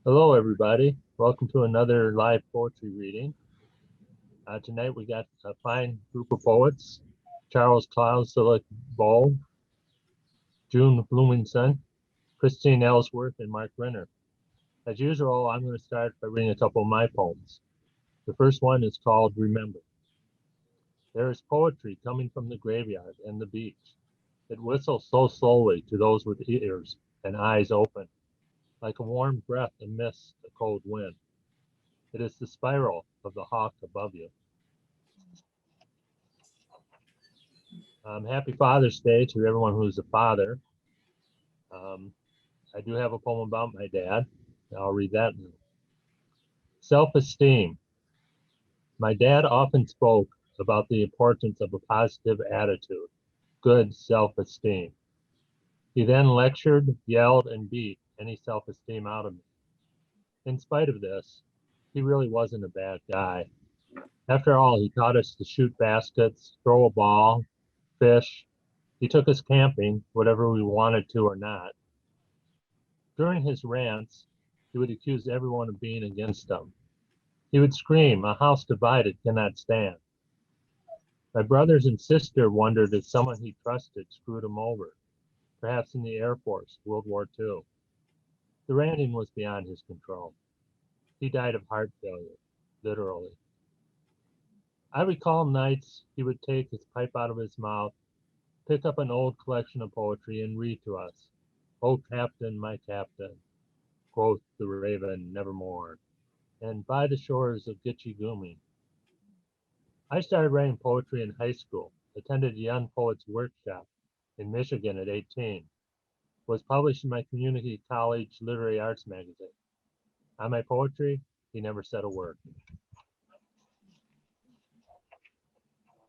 Hello, everybody. Welcome to another live poetry reading. Tonight we got a fine group of poets: Charles Kausalik Ball, June Blumenson, Christine Ellsworth, and Mark Grinyer. As usual, I'm going to start by reading a couple of my poems. The first one is called Remember. There is poetry coming from the graveyard and the beach. It whistles so slowly to those with ears and eyes open, like a warm breath amidst a cold wind. It is the spiral of the hawk above you. Happy Father's Day to everyone who's a father. I do have a poem about my dad. I'll read that now. Self-esteem. My dad often spoke about the importance of a positive attitude, good self-esteem. He then lectured, yelled, and beat any self-esteem out of me. In spite of this, he really wasn't a bad guy. After all, he taught us to shoot baskets, throw a ball, fish. He took us camping, whatever we wanted to or not. During his rants, he would accuse everyone of being against him. He would scream, "A house divided cannot stand." My brothers and sister wondered if someone he trusted screwed him over, perhaps in the Air Force, World War II. The ranting was beyond his control. He died of heart failure, literally. I recall nights he would take his pipe out of his mouth, pick up an old collection of poetry, and read to us. "O Captain, my Captain," quoth the raven nevermore, and "By the shores of Gitche Gumee." I started writing poetry in high school, attended a young poets workshop in Michigan at 18, was published in my community college literary arts magazine. On my poetry, he never said a word.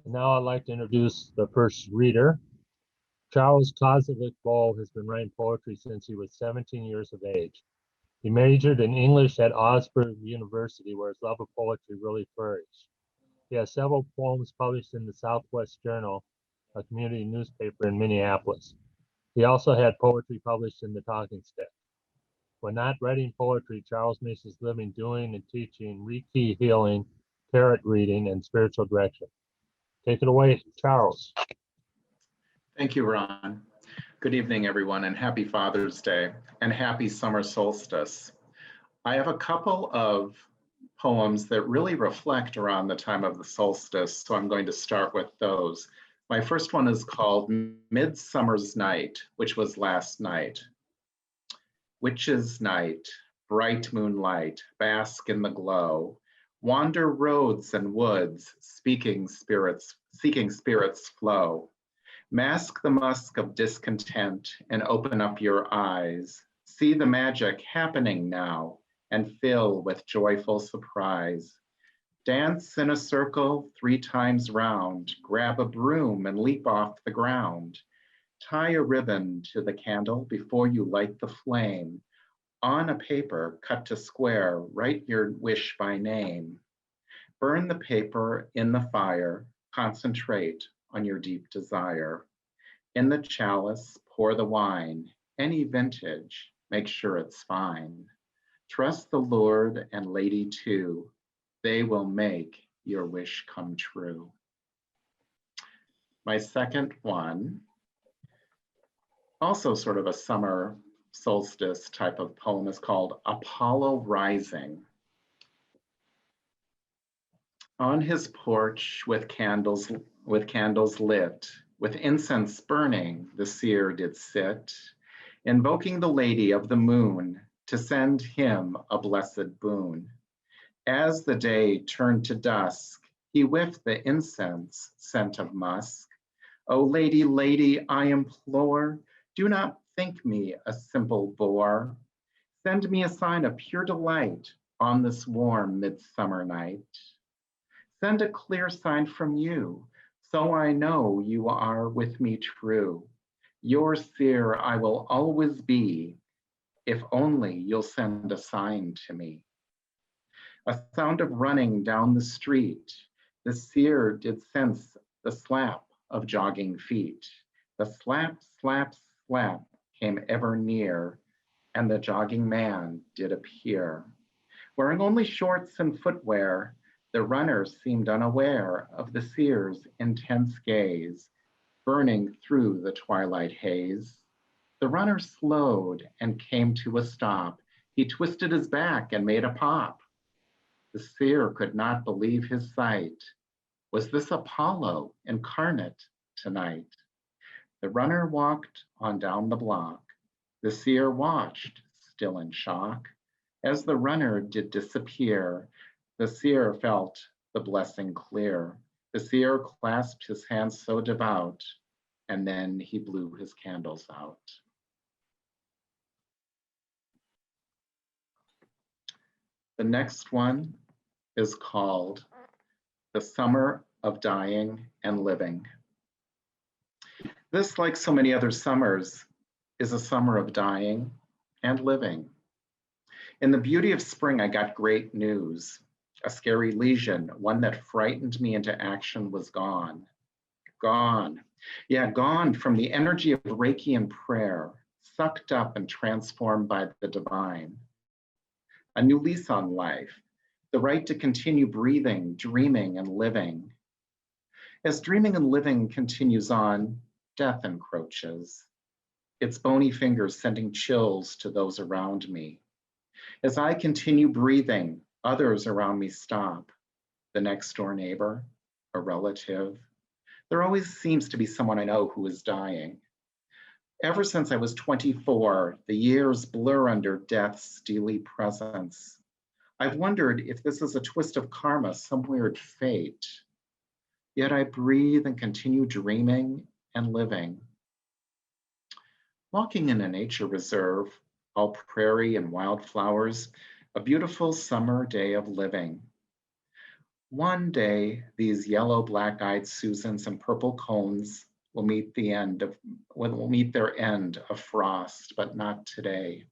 And now I'd like to introduce the first reader. Charles Kausalik Ball has been writing poetry since he was 17 years of age. He majored in English at Augsburg University, where his love of poetry really flourished. He has several poems published in the Southwest Journal, a community newspaper in Minneapolis. He also had poetry published in the Talking Stick. When not writing poetry, Charles makes his living doing and teaching Reiki healing, tarot reading, and spiritual direction. Take it away, Charles. Thank you, Ron. Good evening, everyone, and happy Father's Day and happy summer solstice. I have a couple of poems that really reflect around the time of the solstice, so I'm going to start with those. My first one is called Midsummer's Night, which was last night. Witch's night, bright moonlight, bask in the glow, wander roads and woods, seeking spirits flow. Mask the musk of discontent and open up your eyes. See the magic happening now and fill with joyful surprise. Dance in a circle 3 times round, grab a broom and leap off the ground. Tie a ribbon to the candle before you light the flame. On a paper cut to square, write your wish by name. Burn the paper in the fire, concentrate on your deep desire. In the chalice, pour the wine, any vintage, make sure it's fine. Trust the Lord and Lady too, they will make your wish come true. My second one, also sort of a summer solstice type of poem, is called Apollo Rising. On his porch with candles lit, with incense burning, the seer did sit, invoking the Lady of the Moon to send him a blessed boon. As the day turned to dusk, he whiffed the incense scent of musk. "O lady, lady, I implore, do not think me a simple bore. Send me a sign of pure delight on this warm midsummer night. Send a clear sign from you, so I know you are with me true. Your seer I will always be, if only you'll send a sign to me." A sound of running down the street, the seer did sense the slap of jogging feet. The slap, slap, slap came ever near and the jogging man did appear. Wearing only shorts and footwear, the runner seemed unaware of the seer's intense gaze, burning through the twilight haze. The runner slowed and came to a stop. He twisted his back and made a pop. The seer could not believe his sight. Was this Apollo incarnate tonight? The runner walked on down the block. The seer watched, still in shock. As the runner did disappear, the seer felt the blessing clear. The seer clasped his hands so devout, and then he blew his candles out. The next one is called The Summer of Dying and Living. This, like so many other summers, is a summer of dying and living. In the beauty of spring, I got great news. A scary lesion, one that frightened me into action, was gone. Gone. Yeah, gone from the energy of Reiki and prayer, sucked up and transformed by the divine. A new lease on life, the right to continue breathing, dreaming, and living. As dreaming and living continues on, death encroaches, its bony fingers sending chills to those around me. As I continue breathing, others around me stop. The next door neighbor, a relative. There always seems to be someone I know who is dying. Ever since I was 24, the years blur under death's steely presence. I've wondered if this is a twist of karma, some weird fate. Yet I breathe and continue dreaming and living. Walking in a nature reserve, all prairie and wildflowers, a beautiful summer day of living. One day, these yellow black-eyed Susans and purple cones will meet their end of frost, but not today.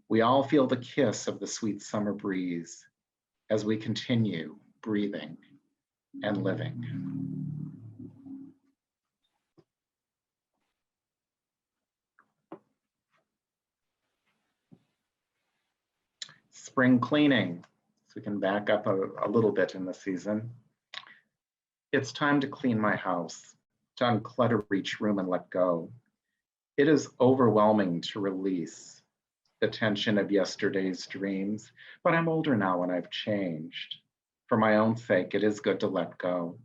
We all feel the kiss of the sweet summer breeze as we continue breathing and living. Spring cleaning, so we can back up a little bit in the season. It's time to clean my house, to unclutter each room and let go. It is overwhelming to release the tension of yesterday's dreams, but I'm older now and I've changed. For my own sake, it is good to let go.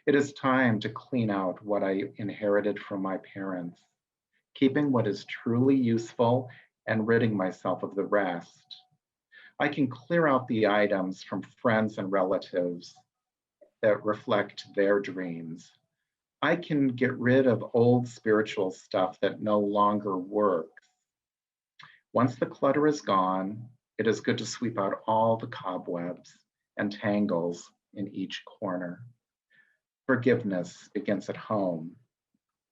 It is time to clean out what I inherited from my parents, keeping what is truly useful and ridding myself of the rest. I can clear out the items from friends and relatives that reflect their dreams. I can get rid of old spiritual stuff that no longer works. Once the clutter is gone, it is good to sweep out all the cobwebs and tangles in each corner. Forgiveness begins at home,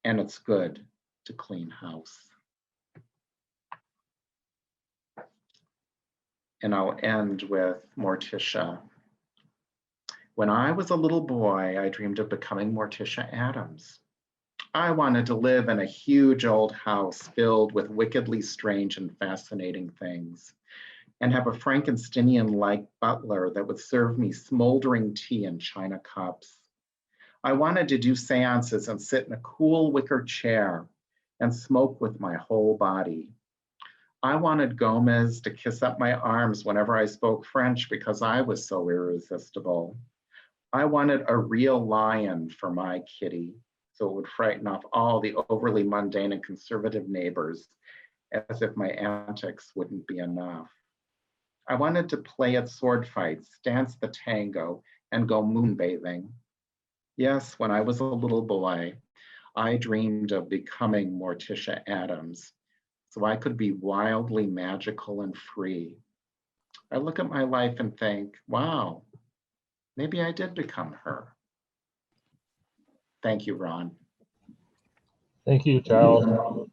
and it's good to clean house. And I'll end with Morticia. When I was a little boy, I dreamed of becoming Morticia Adams. I wanted to live in a huge old house filled with wickedly strange and fascinating things, and have a Frankensteinian-like butler that would serve me smoldering tea in china cups. I wanted to do seances and sit in a cool wicker chair and smoke with my whole body. I wanted Gomez to kiss up my arms whenever I spoke French because I was so irresistible. I wanted a real lion for my kitty, so it would frighten off all the overly mundane and conservative neighbors, as if my antics wouldn't be enough. I wanted to play at sword fights, dance the tango, and go moonbathing. Yes, when I was a little boy, I dreamed of becoming Morticia Adams, so I could be wildly magical and free. I look at my life and think, wow, maybe I did become her. Thank you, Ron. Thank you, Charles.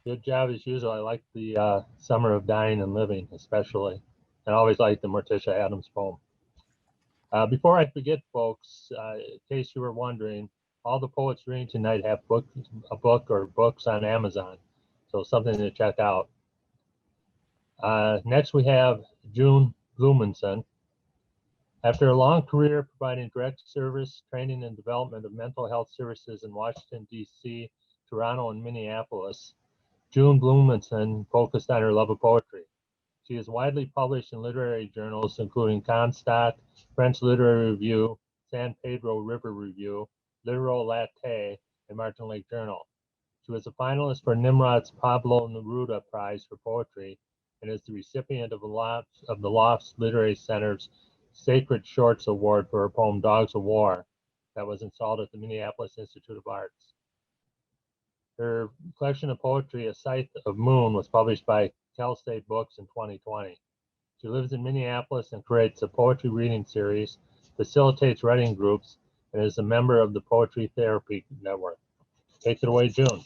Good job as usual. I like the Summer of Dying and Living, especially. I always like the Morticia Adams poem. Before I forget, folks, in case you were wondering, all the poets reading tonight have a book or books on Amazon. So something to check out. Next we have June Blumenson. After a long career providing direct service, training, and development of mental health services in Washington, D.C., Toronto, and Minneapolis, June Blumenson focused on her love of poetry. She is widely published in literary journals, including Comstock, French Literary Review, San Pedro River Review, Litero Latte, and Martin Lake Journal. She was a finalist for Nimrod's Pablo Neruda Prize for Poetry and is the recipient of the Loft's Literary Center's Sacred Shorts Award for her poem Dogs of War that was installed at the Minneapolis Institute of Arts. Her collection of poetry, A Scythe of Moon, was published by Cal State Books in 2020. She lives in Minneapolis and creates a poetry reading series, facilitates writing groups, and is a member of the Poetry Therapy Network. Take it away, June.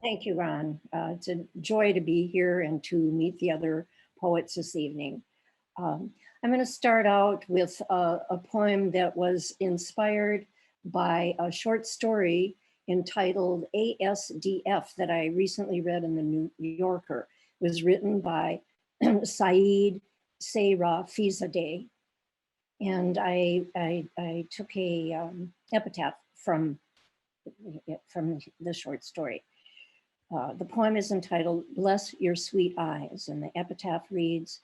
Thank you, Ron. It's a joy to be here and to meet the other poets this evening. I'm going to start out with a poem that was inspired by a short story entitled ASDF that I recently read in the New Yorker. It was written by Saeed Seyra-Fizadeh, and I took a epitaph from the short story. The poem is entitled Bless Your Sweet Eyes, and the epitaph reads,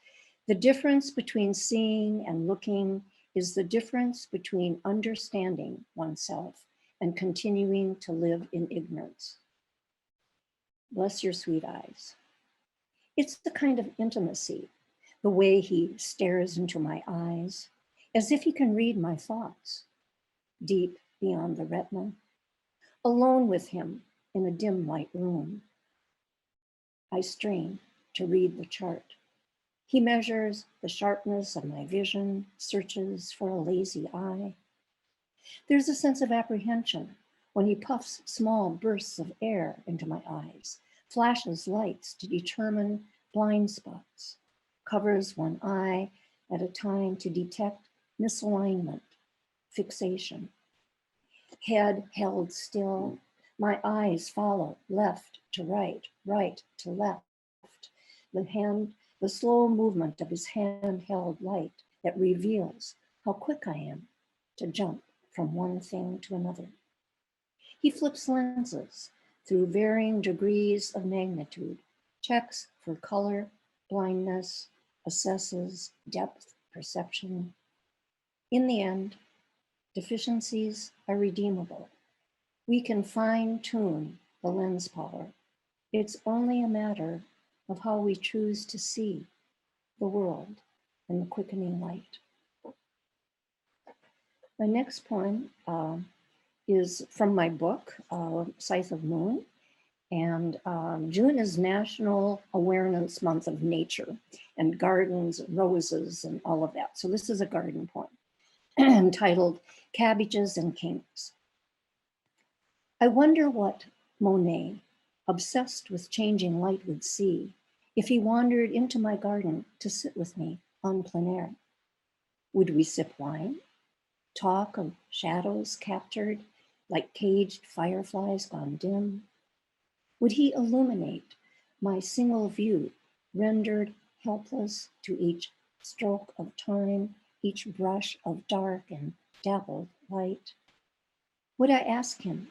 "The difference between seeing and looking is the difference between understanding oneself and continuing to live in ignorance. Bless your sweet eyes. It's the kind of intimacy, the way he stares into my eyes, as if he can read my thoughts, deep beyond the retina. Alone with him in a dim light room, I strain to read the chart. He measures the sharpness of my vision, searches for a lazy eye. There's a sense of apprehension when he puffs small bursts of air into my eyes, flashes lights to determine blind spots, covers one eye at a time to detect misalignment, fixation. Head held still, my eyes follow left to right, right to left. The slow movement of his handheld light that reveals how quick I am to jump from one thing to another. He flips lenses through varying degrees of magnitude, checks for color, blindness, assesses depth perception. In the end, deficiencies are redeemable. We can fine-tune the lens power. It's only a matter of how we choose to see the world in the quickening light. My next poem is from my book, Scythe of Moon. And June is National Awareness Month of Nature and gardens, roses, and all of that. So this is a garden poem entitled Cabbages and Kings. I wonder what Monet, obsessed with changing light, would see if he wandered into my garden to sit with me en plein air. Would we sip wine, talk of shadows captured like caged fireflies gone dim? Would he illuminate my single view, rendered helpless to each stroke of time, each brush of dark and dappled light? Would I ask him,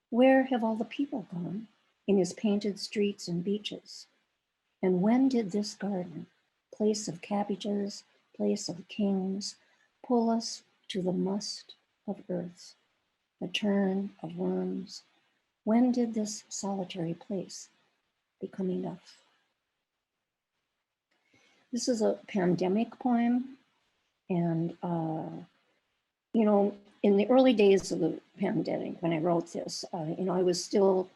where have all the people gone in his painted streets and beaches? And when did this garden, place of cabbages, place of kings, pull us to the must of earth, the turn of worms? When did this solitary place become enough? This is a pandemic poem. And, you know, in the early days of the pandemic, when I wrote this, you know, I was still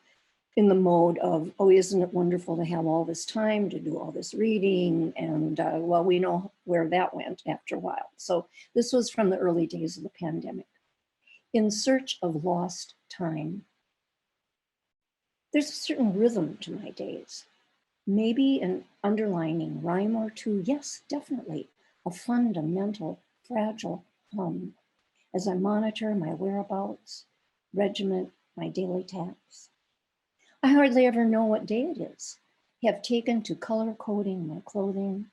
in the mode of, oh, isn't it wonderful to have all this time to do all this reading? And well, we know where that went after a while. So this was from the early days of the pandemic. In search of lost time. There's a certain rhythm to my days. Maybe an underlining rhyme or two. Yes, definitely. A fundamental, fragile hum as I monitor my whereabouts, regiment my daily tasks. I hardly ever know what day it is. Have taken to color coding my clothing,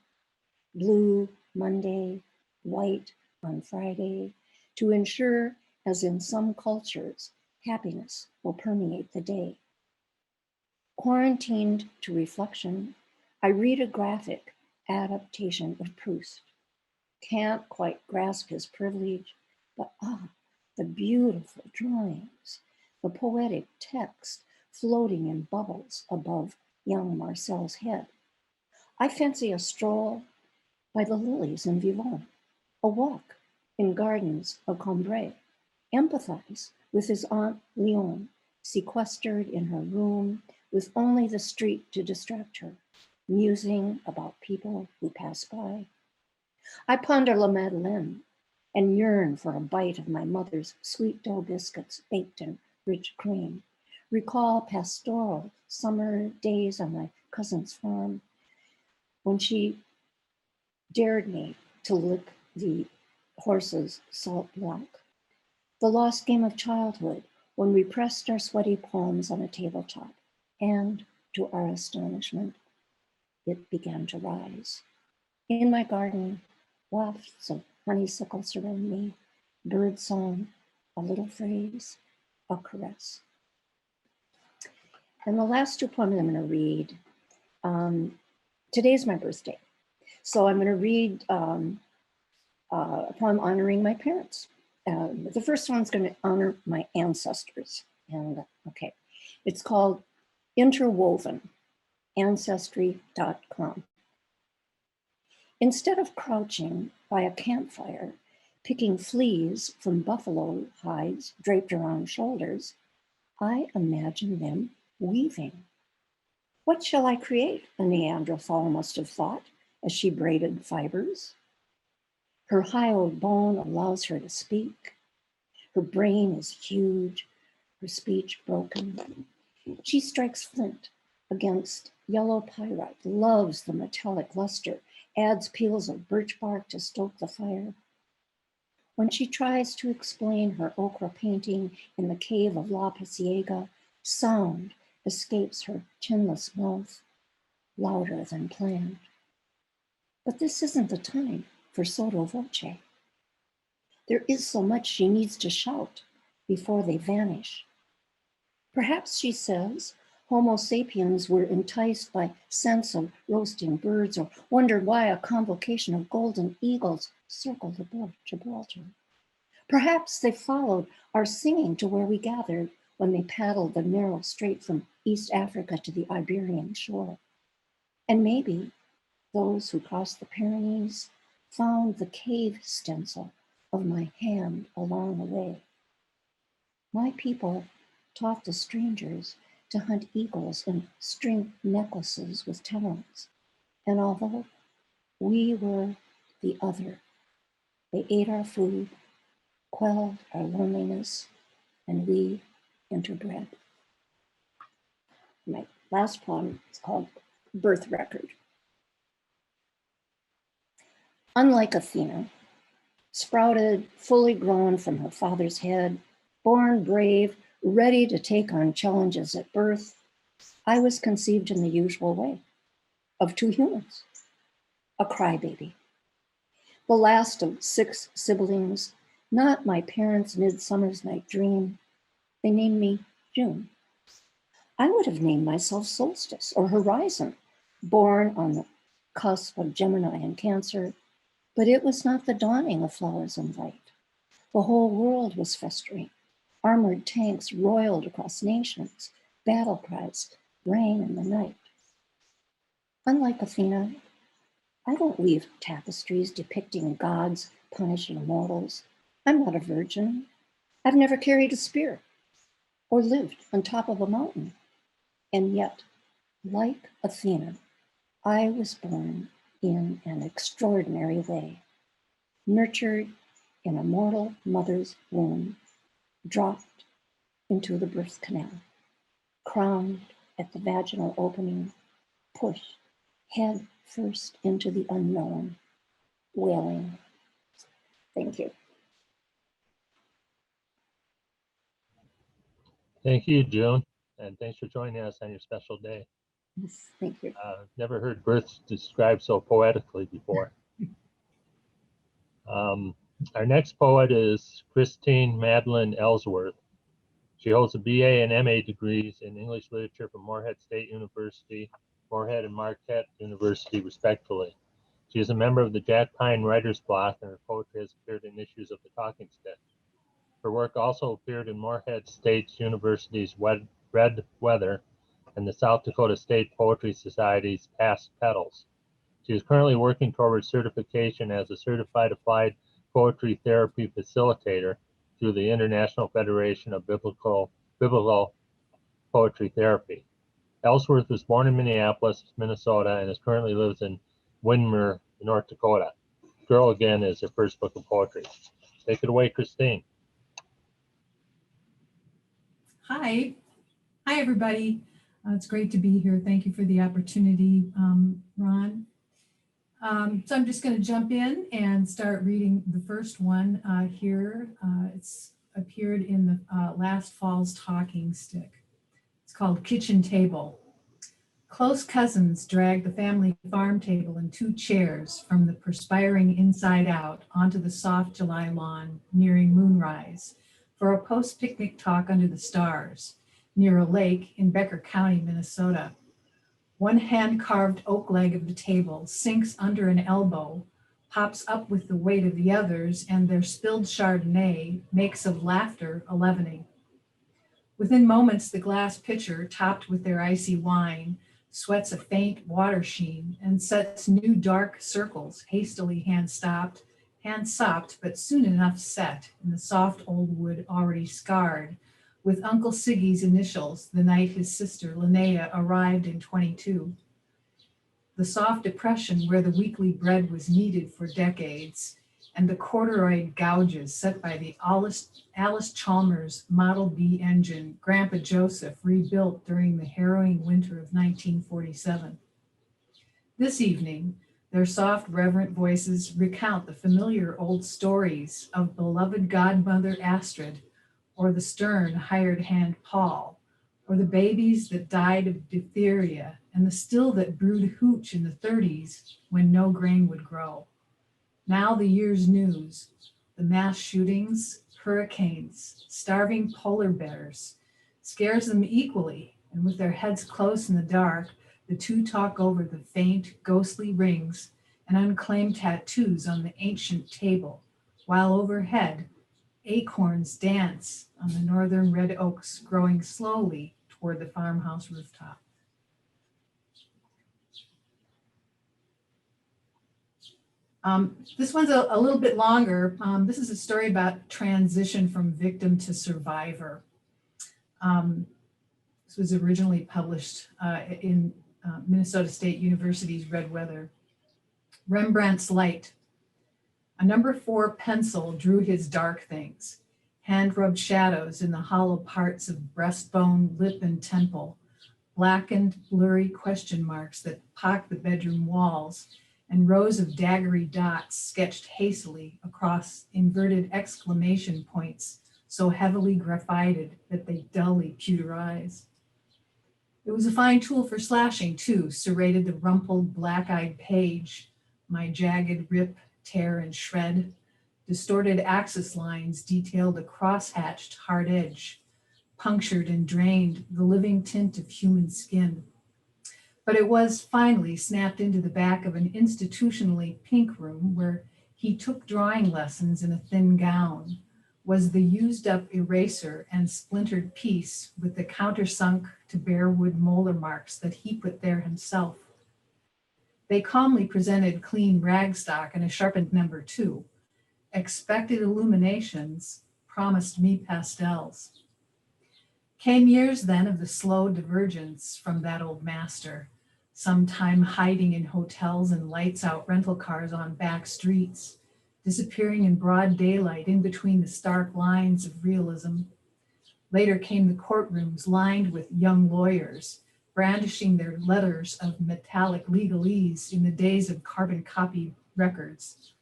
blue Monday, white on Friday, to ensure, as in some cultures, happiness will permeate the day. Quarantined to reflection, I read a graphic adaptation of Proust. Can't quite grasp his privilege, but the beautiful drawings, the poetic text floating in bubbles above young Marcel's head. I fancy a stroll by the lilies in Vivonne, a walk in gardens of Cambrai, empathize with his Aunt Leon, sequestered in her room with only the street to distract her, musing about people who pass by. I ponder La Madeleine and yearn for a bite of my mother's sweet dough biscuits baked in rich cream. Recall pastoral summer days on my cousin's farm when she dared me to lick the horse's salt block. The lost game of childhood when we pressed our sweaty palms on a tabletop and, to our astonishment, it began to rise. In my garden, wafts of honeysuckle surround me, bird song, a little phrase, a caress. And the last two poems I'm going to read, today's my birthday. So I'm going to read a poem honoring my parents. The first one's going to honor my ancestors. And okay, it's called Interwoven, ancestry.com. Instead of crouching by a campfire, picking fleas from buffalo hides draped around shoulders, I imagine them weaving. What shall I create? A Neanderthal must have thought as she braided fibers. Her hyoid bone allows her to speak. Her brain is huge, her speech broken. She strikes flint against yellow pyrite, loves the metallic luster, adds peels of birch bark to stoke the fire. When she tries to explain her ochre painting in the cave of La Pasiega, sound escapes her chinless mouth, louder than planned. But this isn't the time for sotto voce. There is so much she needs to shout before they vanish. Perhaps, she says, Homo sapiens were enticed by scents of roasting birds or wondered why a convocation of golden eagles circled above Gibraltar. Perhaps they followed our singing to where we gathered when they paddled the narrow strait from East Africa to the Iberian shore. And maybe those who crossed the Pyrenees found the cave stencil of my hand along the way. My people taught the strangers to hunt eagles in string necklaces with talons. And although we were the other, they ate our food, quelled our loneliness, and we interbred. My last poem is called Birth Record. Unlike Athena, sprouted fully grown from her father's head, born brave, ready to take on challenges at birth, I was conceived in the usual way of two humans, a crybaby. The last of 6 siblings, not my parents' midsummer's night dream. They named me June. I would have named myself Solstice or Horizon, born on the cusp of Gemini and Cancer, but it was not the dawning of flowers and light. The whole world was festering. Armored tanks roiled across nations, battle cries rang in the night. Unlike Athena, I don't weave tapestries depicting gods punishing mortals. I'm not a virgin. I've never carried a spear or lived on top of a mountain. And yet, like Athena, I was born in an extraordinary way, nurtured in a mortal mother's womb, dropped into the birth canal, crowned at the vaginal opening, pushed head first into the unknown, wailing. Thank you. Thank you, June. and thanks for joining us on your special day. Yes, thank you. Never heard births described so poetically before. Our next poet is Christine Madline Ellsworth. She holds a BA and MA degrees in English literature from Morehead State University, Morehead and Marquette University, respectively. She is a member of the Jack Pine Writers Block, and her poetry has appeared in issues of The Talking Stick. Her work also appeared in Morehead State University's Red Weather and the South Dakota State Poetry Society's Past Petals. She is currently working toward certification as a certified applied poetry therapy facilitator through the International Federation of Biblical Poetry Therapy. Ellsworth was born in Minneapolis, Minnesota, and currently lives in Winmer, North Dakota. Girl Again is her first book of poetry. Take it away, Christine. Hi everybody. It's great to be here. Thank you for the opportunity, Ron. So I'm just going to jump in and start reading the first one here. It's appeared in the last fall's Talking Stick. It's called Kitchen Table. Close cousins dragged the family farm table and 2 chairs from the perspiring inside out onto the soft July lawn nearing moonrise for a post-picnic talk under the stars near a lake in Becker County, Minnesota. One hand-carved oak leg of the table sinks under an elbow, pops up with the weight of the others, and their spilled Chardonnay makes of laughter a leavening. Within moments, the glass pitcher, topped with their icy wine, sweats a faint water sheen and sets new dark circles, hastily hand-sopped, but soon enough set in the soft old wood already scarred, with Uncle Siggy's initials the night his sister Linnea arrived in 22. The soft depression where the weekly bread was kneaded for decades, and the corduroy gouges set by the Alice Chalmers Model B engine Grandpa Joseph rebuilt during the harrowing winter of 1947. This evening, their soft, reverent voices recount the familiar old stories of beloved godmother Astrid, or the stern hired hand Paul, or the babies that died of diphtheria and the still that brewed hooch in the 30s when no grain would grow. Now the year's news, the mass shootings, hurricanes, starving polar bears, scares them equally, and with their heads close in the dark, the 2 talk over the faint, ghostly rings and unclaimed tattoos on the ancient table, while overhead, acorns dance on the northern red oaks growing slowly toward the farmhouse rooftop. This one's a little bit longer. This is a story about transition from victim to survivor. This was originally published in Minnesota State University's Red Weather. Rembrandt's Light. A number 4 pencil drew his dark things, hand-rubbed shadows in the hollow parts of breastbone, lip, and temple, blackened, blurry question marks that pocked the bedroom walls, and rows of daggery dots sketched hastily across inverted exclamation points so heavily graphited that they dully pewterize. It was a fine tool for slashing, too, serrated the rumpled, black-eyed page, my jagged rip, tear, and shred. Distorted axis lines detailed a cross-hatched hard edge, punctured and drained the living tint of human skin. But it was finally snapped into the back of an institutionally pink room where he took drawing lessons in a thin gown, was the used-up eraser and splintered piece with the countersunk to bare wood molar marks that he put there himself. They calmly presented clean ragstock and a sharpened number 2. Expected illuminations promised me pastels. Came years then of the slow divergence from that old master, sometime hiding in hotels and lights out rental cars on back streets, disappearing in broad daylight in between the stark lines of realism. Later came the courtrooms lined with young lawyers, brandishing their letters of metallic legalese in the days of carbon copy records,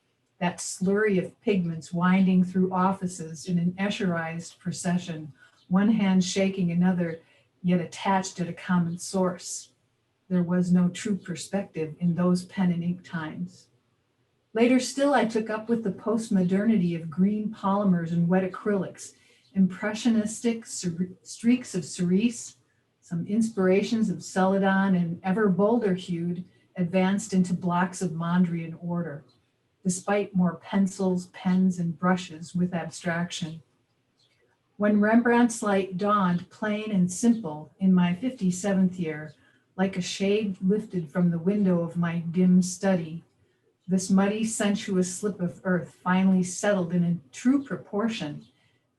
that slurry of pigments winding through offices in an Escherized procession, one hand shaking another, yet attached at a common source. There was no true perspective in those pen and ink times. Later still, I took up with the postmodernity of green polymers and wet acrylics, impressionistic streaks of cerise, some inspirations of celadon, and ever bolder hued, advanced into blocks of Mondrian order, despite more pencils, pens, and brushes with abstraction. When Rembrandt's light dawned plain and simple in my 57th year, like a shade lifted from the window of my dim study, this muddy, sensuous slip of earth finally settled in a true proportion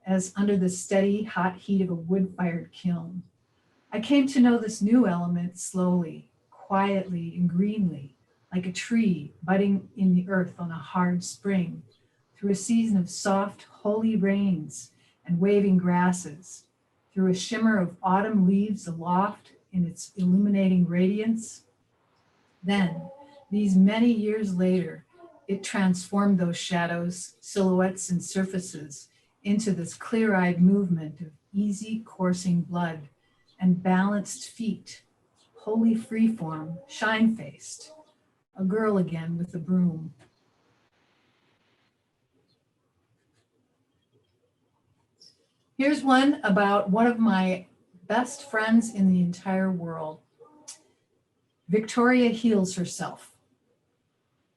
as under the steady, hot heat of a wood-fired kiln. I came to know this new element slowly, quietly, and greenly, like a tree budding in the earth on a hard spring, through a season of soft, holy rains and waving grasses, through a shimmer of autumn leaves aloft in its illuminating radiance. Then, these many years later, it transformed those shadows, silhouettes, and surfaces into this clear-eyed movement of easy coursing blood and balanced feet, wholly freeform, shine-faced, a girl again with a broom. Here's one about one of my best friends in the entire world. Victoria heals herself.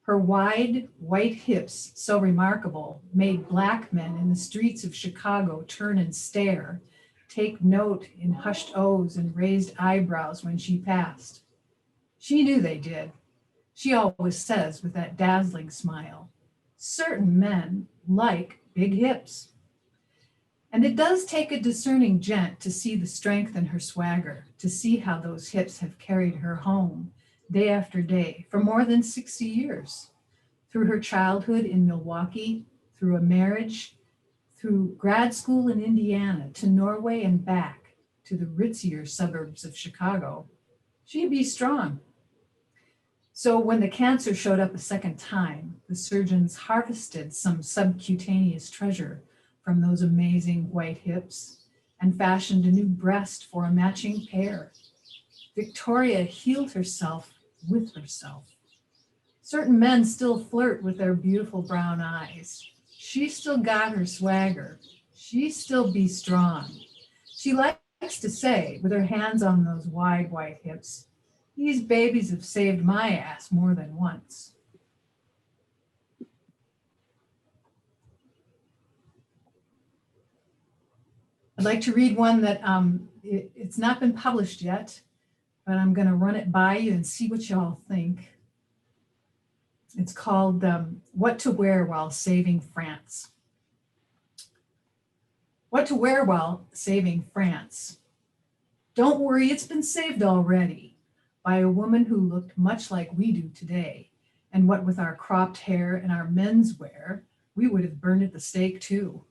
Her wide, white hips, so remarkable, made black men in the streets of Chicago turn and stare, take note in hushed O's and raised eyebrows when she passed. She knew they did. She always says with that dazzling smile, certain men like big hips. And it does take a discerning gent to see the strength in her swagger, to see how those hips have carried her home day after day for more than 60 years, through her childhood in Milwaukee, through a marriage, through grad school in Indiana, to Norway and back, to the ritzier suburbs of Chicago. She'd be strong. So when the cancer showed up a second time, the surgeons harvested some subcutaneous treasure from those amazing white hips and fashioned a new breast for a matching pair. Victoria healed herself with herself. Certain men still flirt with their beautiful brown eyes. She still got her swagger. She still be strong. She likes to say, with her hands on those wide white hips, these babies have saved my ass more than once. I'd like to read one that it's not been published yet, but I'm going to run it by you and see what y'all think. It's called What to Wear While Saving France. What to wear while saving France. Don't worry, it's been saved already by a woman who looked much like we do today. And what with our cropped hair and our menswear, we would have burned at the stake too.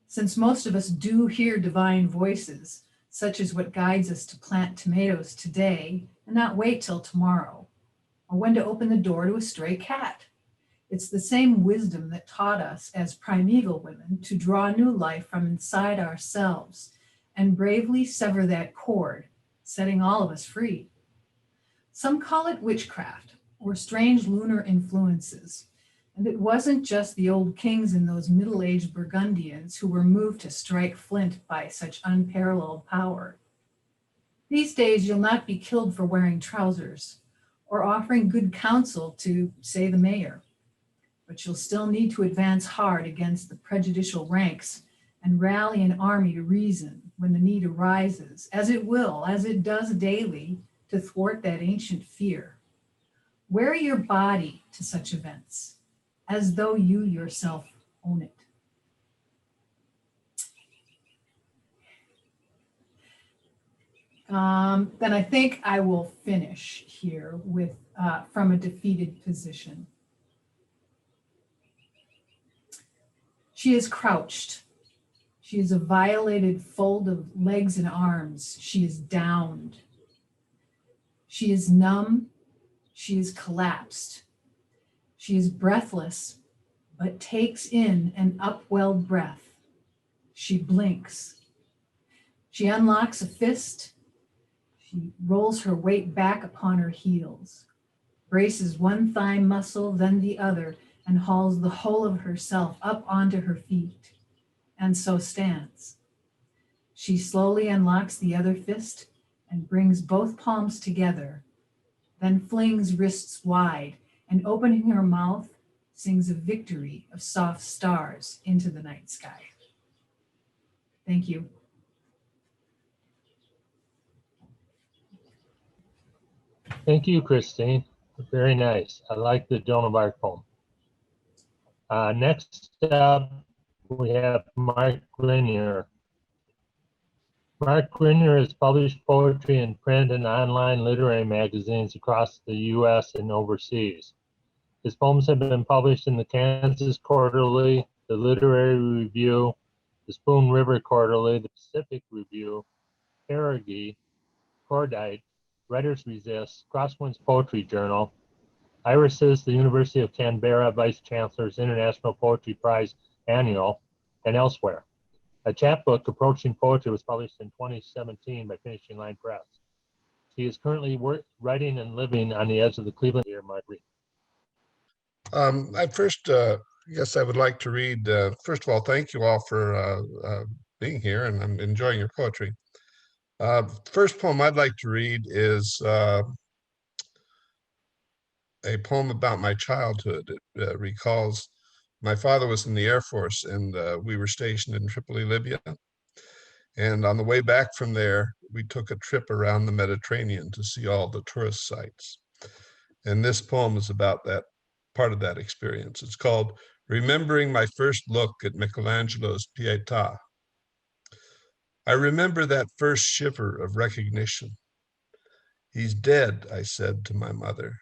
Since most of us do hear divine voices, such as what guides us to plant tomatoes today and not wait till tomorrow, or when to open the door to a stray cat. It's the same wisdom that taught us as primeval women to draw new life from inside ourselves and bravely sever that cord, setting all of us free. Some call it witchcraft or strange lunar influences. And it wasn't just the old kings and those middle-aged Burgundians who were moved to strike flint by such unparalleled power. These days, you'll not be killed for wearing trousers or offering good counsel to, say, the mayor. But you'll still need to advance hard against the prejudicial ranks and rally an army to reason when the need arises, as it will, as it does daily, to thwart that ancient fear. Wear your body to such events, as though you yourself own it. Then I think I will finish here with From a Defeated Position. She is crouched. She is a violated fold of legs and arms. She is downed. She is numb. She is collapsed. She is breathless, but takes in an upwelled breath. She blinks. She unlocks a fist She rolls her weight back upon her heels, braces one thigh muscle, then the other, and hauls the whole of herself up onto her feet, and so stands. She slowly unlocks the other fist and brings both palms together, then flings wrists wide, and opening her mouth, sings a victory of soft stars into the night sky. Thank you. Thank you, Christine. Very nice. I like the Joan of Arc poem. Next up, we have Mark Grinyer. Mark Grinyer has published poetry in print and online literary magazines across the U.S. and overseas. His poems have been published in the Kansas Quarterly, the Literary Review, the Spoon River Quarterly, the Pacific Review, Perigee, Cordite, Writers Resist, Crosswinds Poetry Journal, Irises, the University of Canberra Vice Chancellor's International Poetry Prize Annual, and elsewhere. A chapbook, Approaching Poetry, was published in 2017 by Finishing Line Press. He is currently writing and living on the edge of the Cleveland area, Marguerite. I first, yes, I would like to read, first of all, thank you all for being here, and I'm enjoying your poetry. First poem I'd like to read is a poem about my childhood. It recalls my father was in the Air Force, and we were stationed in Tripoli, Libya. And on the way back from there, we took a trip around the Mediterranean to see all the tourist sites. And this poem is about that part of that experience. It's called Remembering My First Look at Michelangelo's Pietà. I remember that first shiver of recognition. He's dead, I said to my mother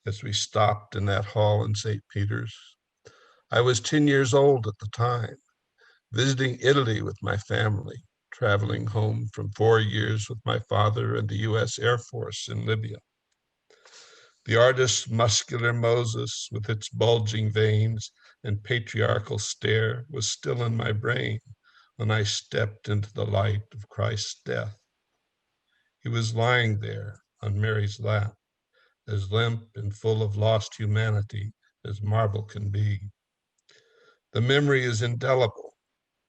as we stopped in that hall in St. Peter's. I was 10 years old at the time, visiting Italy with my family, traveling home from 4 years with my father in the US Air Force in Libya. The artist's muscular Moses with its bulging veins and patriarchal stare was still in my brain when I stepped into the light of Christ's death. He was lying there on Mary's lap, as limp and full of lost humanity as marble can be. The memory is indelible,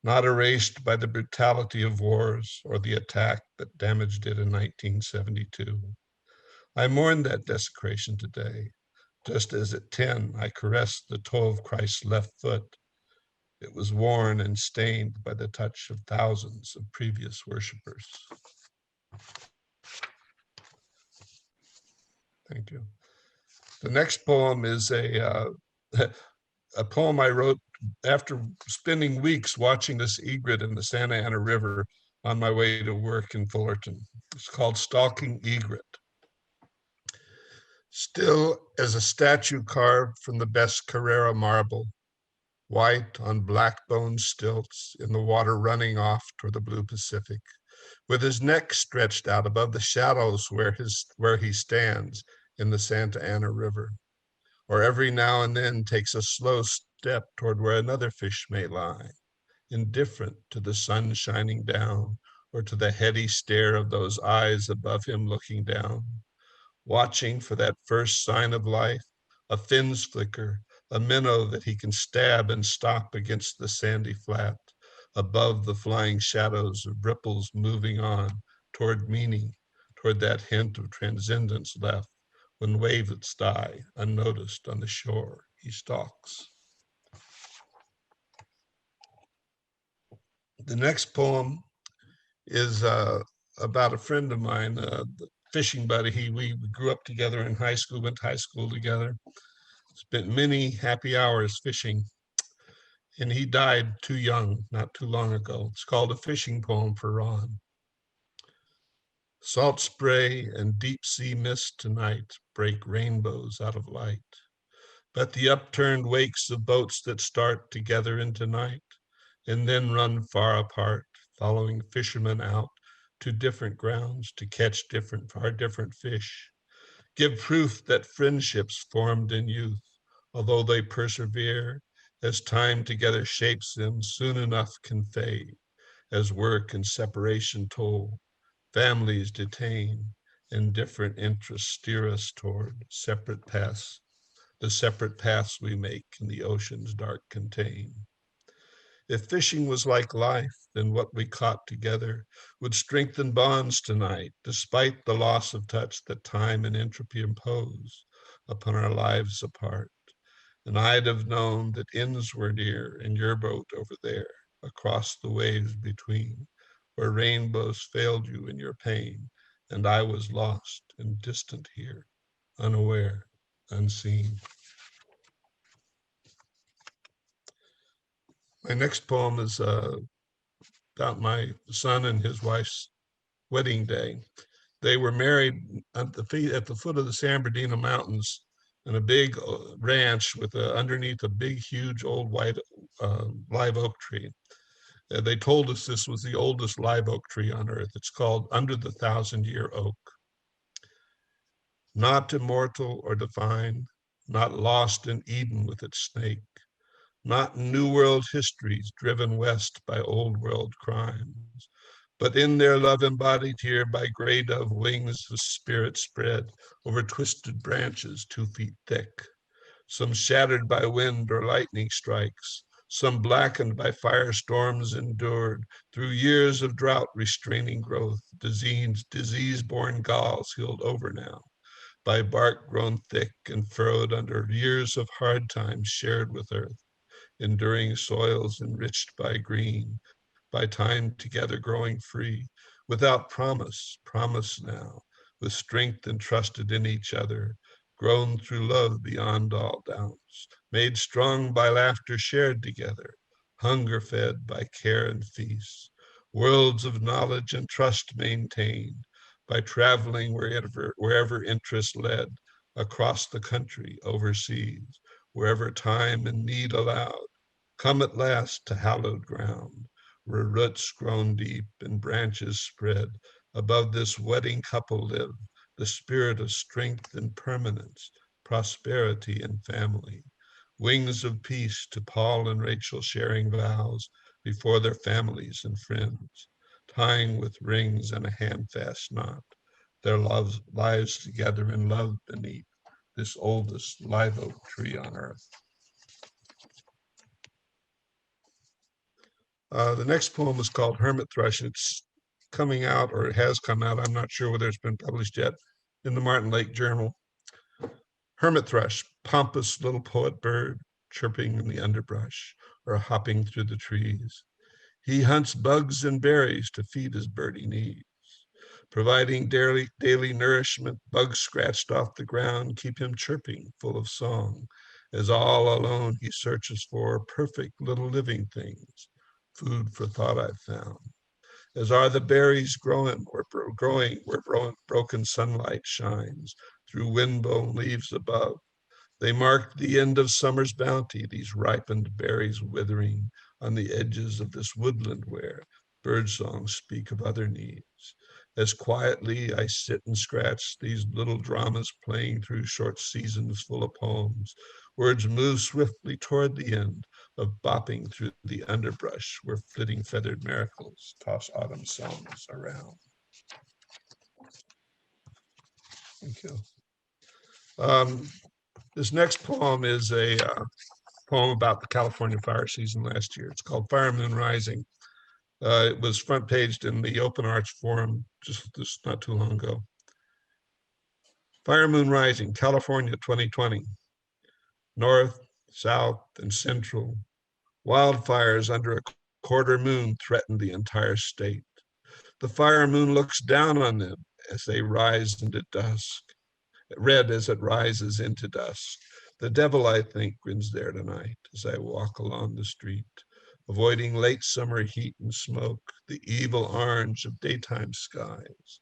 not erased by the brutality of wars or the attack that damaged it in 1972. I mourn that desecration today, just as at 10 I caressed the toe of Christ's left foot. It was worn and stained by the touch of thousands of previous worshipers. Thank you. The next poem is a poem I wrote after spending weeks watching this egret in the Santa Ana River on my way to work in Fullerton. It's called Stalking Egret. Still as a statue carved from the best Carrara marble, white on black bone stilts in the water running off toward the blue Pacific, with his neck stretched out above the shadows where he stands in the Santa Ana River, or every now and then takes a slow step toward where another fish may lie, indifferent to the sun shining down or to the heady stare of those eyes above him looking down, watching for that first sign of life, a fin's flicker, a minnow that he can stab and stop against the sandy flat, above the flying shadows of ripples moving on toward meaning, toward that hint of transcendence left when wavelets die unnoticed on the shore he stalks. The next poem is about a friend of mine, the fishing buddy. We grew up together in high school, went to high school together, spent many happy hours fishing, and he died too young, not too long ago. It's called A Fishing Poem for Ron. Salt spray and deep sea mist tonight break rainbows out of light, but the upturned wakes of boats that start together into night and then run far apart, following fishermen out to different grounds to catch far different fish, give proof that friendships formed in youth, although they persevere, as time together shapes them, soon enough can fade, as work and separation toll, Families detain, and different interests steer us toward separate paths, the separate paths we make in the ocean's dark contain. If fishing was like life, then what we caught together would strengthen bonds tonight, despite the loss of touch that time and entropy impose upon our lives apart. And I'd have known that ends were near in your boat over there, across the waves between, where rainbows failed you in your pain, and I was lost and distant here, unaware, unseen. My next poem is about my son and his wife's wedding day. They were married at the foot of the San Bernardino Mountains in a big ranch with underneath a big, huge old white live oak tree. They told us this was the oldest live oak tree on earth. It's called Under the 1,000-Year Oak. Not immortal or divine, not lost in Eden with its snake, not New World histories driven west by Old World crimes, but in their love embodied here by gray dove wings of spirit spread over twisted branches 2 feet thick, some shattered by wind or lightning strikes, some blackened by firestorms endured through years of drought restraining growth, disease-borne galls healed over now, by bark grown thick and furrowed under years of hard times shared with earth, enduring soils enriched by green, by time together growing free, without promise now, with strength entrusted in each other, grown through love beyond all doubts, made strong by laughter shared together, hunger fed by care and feast, worlds of knowledge and trust maintained, by traveling wherever interest led, across the country, overseas, wherever time and need allowed, come at last to hallowed ground, where roots grown deep and branches spread, above this wedding couple live, the spirit of strength and permanence, prosperity and family. Wings of peace to Paul and Rachel sharing vows before their families and friends, tying with rings and a handfast knot, their lives together in love beneath this oldest live oak tree on earth. The next poem is called Hermit Thrush. It's coming out, or it has come out, I'm not sure whether it's been published yet, in the Martin Lake Journal. Hermit thrush, pompous little poet bird, chirping in the underbrush or hopping through the trees. He hunts bugs and berries to feed his birdie needs. Providing daily nourishment, bugs scratched off the ground keep him chirping, full of song, as all alone he searches for perfect little living things, food for thought I've found. As are the berries growing where broken sunlight shines through wind-blown leaves above. They mark the end of summer's bounty, these ripened berries withering on the edges of this woodland where birdsongs speak of other needs. As quietly I sit and scratch these little dramas playing through short seasons full of poems. Words move swiftly toward the end of bopping through the underbrush where flitting feathered miracles toss autumn songs around. Thank you. This next poem is a poem about the California fire season last year. It's called Fire Moon Rising. It was front paged in the Open Arts Forum just not too long ago. Fire Moon Rising, California 2020. North, south, and central. Wildfires under a quarter moon threaten the entire state. The fire moon looks down on them as they rise into dusk, red as it rises into dusk. The devil, I think, grins there tonight as I walk along the street, avoiding late summer heat and smoke, the evil orange of daytime skies.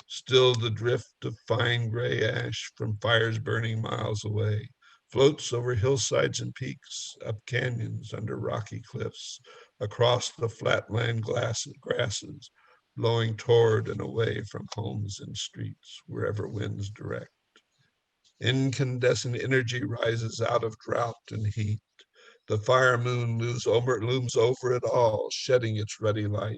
Still the drift of fine gray ash from fires burning miles away floats over hillsides and peaks, up canyons, under rocky cliffs, across the flatland grasses, blowing toward and away from homes and streets, wherever winds direct. Incandescent energy rises out of drought and heat. The fire moon looms over it all, shedding its ruddy light.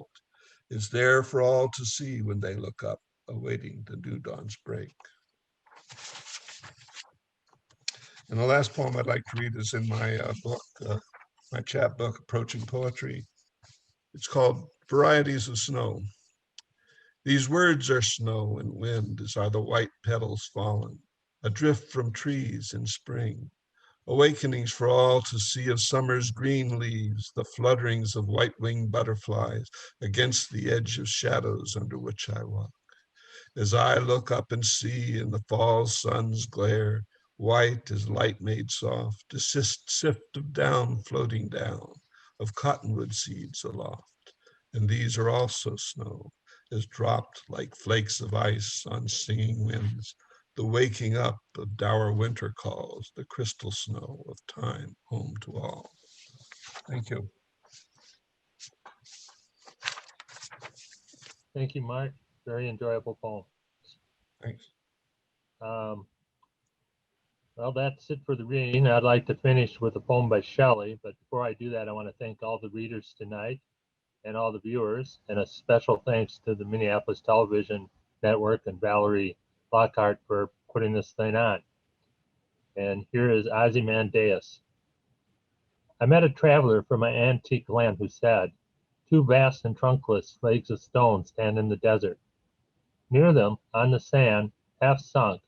is there for all to see when they look up, awaiting the new dawn's break. And the last poem I'd like to read is in my book, my chapbook, Approaching Poetry. It's called Varieties of Snow. These words are snow and wind, as are the white petals fallen, adrift from trees in spring, awakenings for all to see of summer's green leaves, the flutterings of white-winged butterflies against the edge of shadows under which I walk. As I look up and see in the fall sun's glare, white as light made soft, a sift of down floating down, of cottonwood seeds aloft. And these are also snow, as dropped like flakes of ice on singing winds, the waking up of dour winter calls, the crystal snow of time home to all. Thank you. Thank you, Mark. Very enjoyable poem. Thanks. Well, that's it for the reading. I'd like to finish with a poem by Shelley, but before I do that, I want to thank all the readers tonight and all the viewers, and a special thanks to the Minneapolis Television Network and Valerie Lockhart for putting this thing on. And here is Ozymandias. I met a traveler from my antique land who said, "Two vast and trunkless legs of stone stand in the desert. Near them, on the sand, half sunk,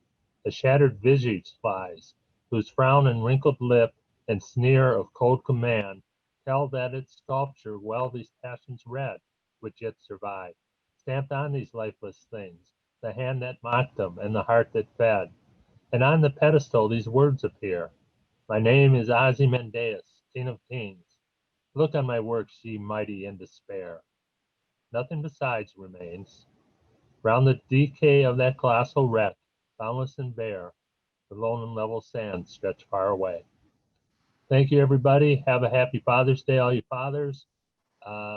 a shattered visage lies, whose frown and wrinkled lip and sneer of cold command tell that its sculpture well these passions read, which yet survive. Stamped on these lifeless things, the hand that mocked them and the heart that fed. And on the pedestal these words appear, my name is Ozymandias, king of kings. Look on my works, ye mighty in despair. Nothing besides remains. Round the decay of that colossal wreck, boundless and bare, the lone and level sands stretch far away." Thank you, everybody. Have a happy Father's Day, all you fathers.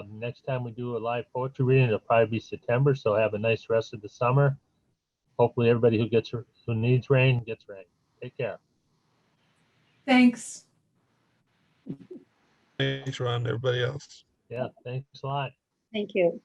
Next time we do a live poetry reading, it'll probably be September, so have a nice rest of the summer. Hopefully everybody who needs rain gets rain. Take care. Thanks. Thanks, Ron, everybody else. Yeah, thanks a lot. Thank you.